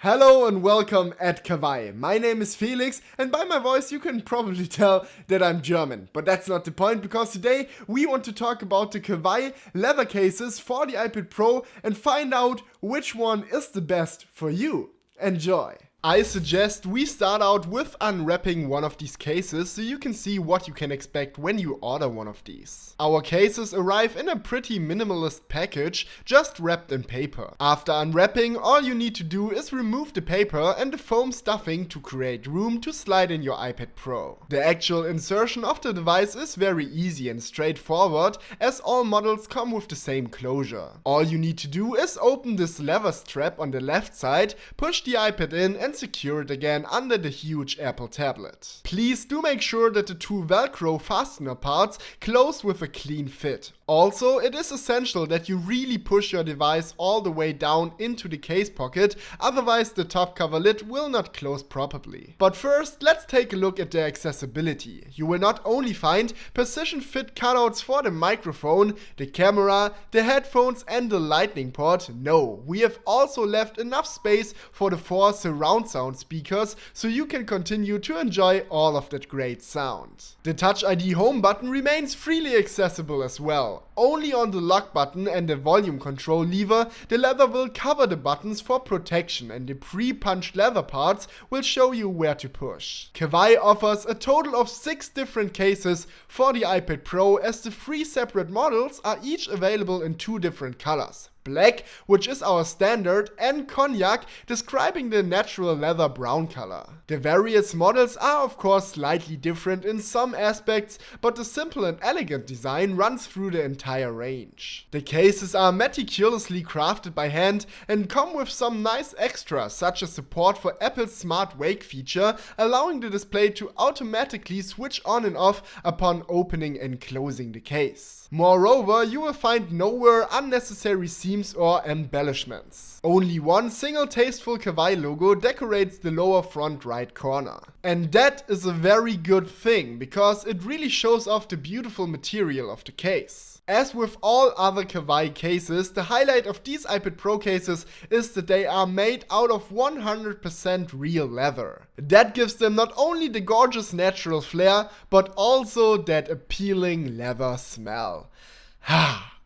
Hello and welcome at KAVAJ. My name is Felix, and by my voice you can probably tell that I'm German. But that's not the point, because today we want to talk about the KAVAJ leather cases for the iPad Pro and find out which one is the best for you. Enjoy! I suggest we start out with unwrapping one of these cases so you can see what you can expect when you order one of these. Our cases arrive in a pretty minimalist package, just wrapped in paper. After unwrapping, all you need to do is remove the paper and the foam stuffing to create room to slide in your iPad Pro. The actual insertion of the device is very easy and straightforward, as all models come with the same closure. All you need to do is open this leather strap on the left side, push the iPad in and secure it again under the huge Apple tablet. Please do make sure that the two Velcro fastener parts close with a clean fit. Also, it is essential that you really push your device all the way down into the case pocket, otherwise the top cover lid will not close properly. But first, let's take a look at the accessibility. You will not only find precision fit cutouts for the microphone, the camera, the headphones and the lightning port. No, we have also left enough space for the 4 surround sound speakers, so you can continue to enjoy all of that great sound. The Touch ID home button remains freely accessible as well. Only on the lock button and the volume control lever, the leather will cover the buttons for protection, and the pre-punched leather parts will show you where to push. KAVAJ offers a total of 6 different cases for the iPad Pro, as the 3 separate models are each available in 2 different colors. Black, which is our standard, and cognac, describing the natural leather brown color. The various models are of course slightly different in some aspects, but the simple and elegant design runs through the entire range. The cases are meticulously crafted by hand and come with some nice extras, such as support for Apple's Smart Wake feature, allowing the display to automatically switch on and off upon opening and closing the case. Moreover, you will find nowhere unnecessary seams or embellishments. Only one single tasteful KAVAJ logo decorates the lower front right corner. And that is a very good thing, because it really shows off the beautiful material of the case. As with all other KAVAJ cases, the highlight of these iPad Pro cases is that they are made out of 100% real leather. That gives them not only the gorgeous natural flair, but also that appealing leather smell.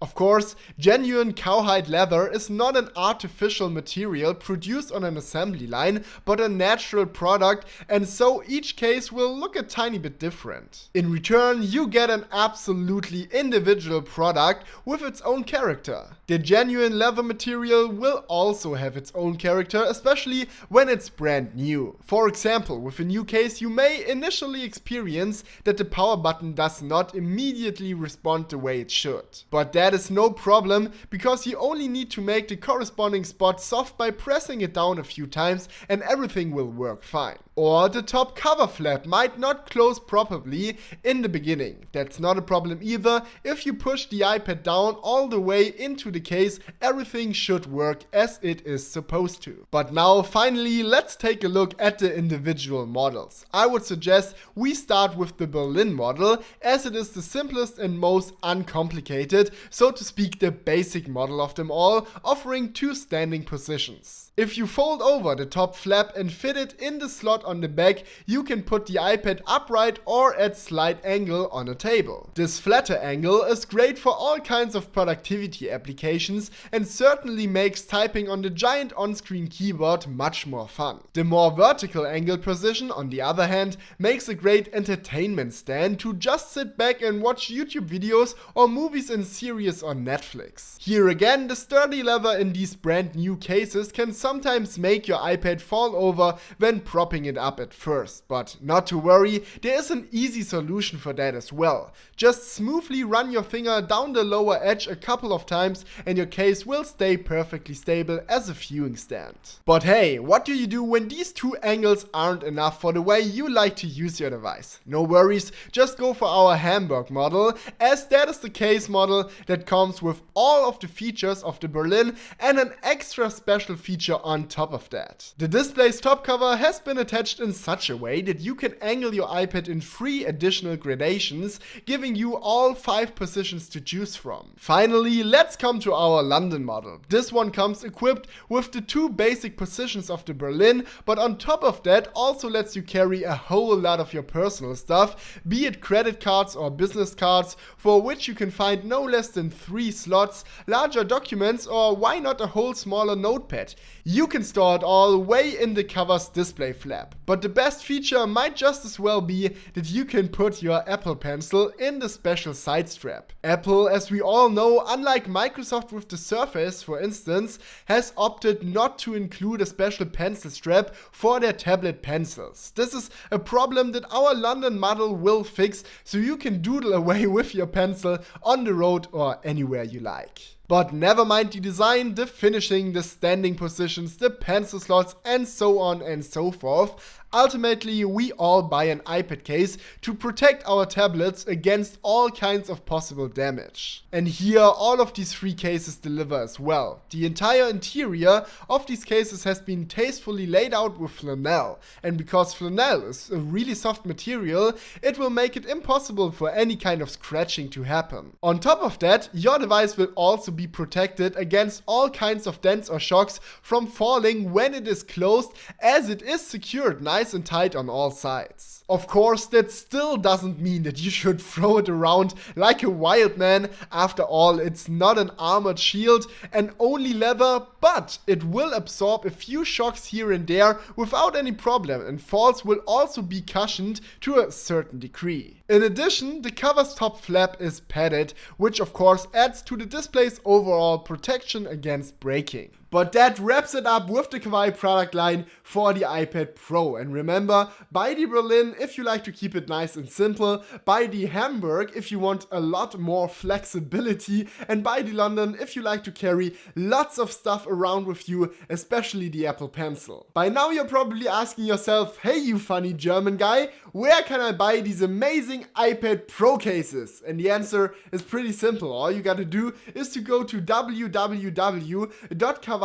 Of course, genuine cowhide leather is not an artificial material produced on an assembly line, but a natural product, and so each case will look a tiny bit different. In return, you get an absolutely individual product with its own character. The genuine leather material will also have its own character, especially when it's brand new. For example, with a new case, you may initially experience that the power button does not immediately respond the way it should. But that is no problem, because you only need to make the corresponding spot soft by pressing it down a few times and everything will work fine. Or the top cover flap might not close properly in the beginning. That's not a problem either. If you push the iPad down all the way into the case, everything should work as it is supposed to. But now finally, let's take a look at the individual models. I would suggest we start with the Berlin model, as it is the simplest and most uncomplicated, so to speak the basic model of them all, offering 2 standing positions. If you fold over the top flap and fit it in the slot on the back, you can put the iPad upright or at slight angle on a table. This flatter angle is great for all kinds of productivity applications and certainly makes typing on the giant on-screen keyboard much more fun. The more vertical angle position, on the other hand, makes a great entertainment stand to just sit back and watch YouTube videos or movies in series on Netflix. Here again, the sturdy leather in these brand new cases can sometimes make your iPad fall over when propping it up at first, but not to worry, there is an easy solution for that as well. Just smoothly run your finger down the lower edge a couple of times and your case will stay perfectly stable as a viewing stand. But hey, what do you do when these 2 angles aren't enough for the way you like to use your device? No worries, just go for our Hamburg model, as that is the case model that comes with all of the features of the Berlin and an extra special feature on top of that. The display's top cover has been attached detached in such a way that you can angle your iPad in 3 additional gradations, giving you all 5 positions to choose from. Finally, let's come to our London model. This one comes equipped with the 2 basic positions of the Berlin, but on top of that also lets you carry a whole lot of your personal stuff, be it credit cards or business cards, for which you can find no less than 3 slots, larger documents, or why not a whole smaller notepad. You can store it all way in the KAVAJs display flap. But the best feature might just as well be that you can put your Apple Pencil in the special side strap. Apple, as we all know, unlike Microsoft with the Surface for instance, has opted not to include a special pencil strap for their tablet pencils. This is a problem that our London model will fix, so you can doodle away with your pencil on the road or anywhere you like. But never mind the design, the finishing, the standing positions, the pencil slots, and so on and so forth. Ultimately, we all buy an iPad case to protect our tablets against all kinds of possible damage. And here, all of these 3 cases deliver as well. The entire interior of these cases has been tastefully laid out with flannel. And because flannel is a really soft material, it will make it impossible for any kind of scratching to happen. On top of that, your device will also be protected against all kinds of dents or shocks from falling when it is closed, as it is secured nice and tight on all sides. Of course, that still doesn't mean that you should throw it around like a wild man. After all, it's not an armored shield and only leather, but it will absorb a few shocks here and there without any problem, and falls will also be cushioned to a certain degree. In addition, the KAVAJs top flap is padded, which of course adds to the display's overall protection against breaking. But that wraps it up with the KAVAJ product line for the iPad Pro. And remember, buy the Berlin if you like to keep it nice and simple, buy the Hamburg if you want a lot more flexibility, and buy the London if you like to carry lots of stuff around with you, especially the Apple Pencil. By now you're probably asking yourself, hey you funny German guy, where can I buy these amazing iPad Pro cases? And the answer is pretty simple. All you gotta do is to go to www.kavaj.com,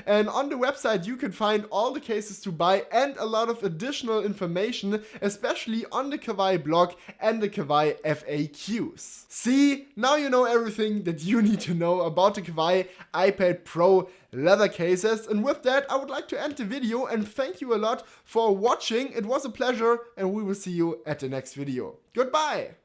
and on the website you can find all the cases to buy and a lot of additional information, especially on the KAVAJ blog and the KAVAJ FAQs. See, now you know everything that you need to know about the KAVAJ iPad Pro leather cases, and with that I would like to end the video and thank you a lot for watching. It was a pleasure, and we will see you at the next video. Goodbye!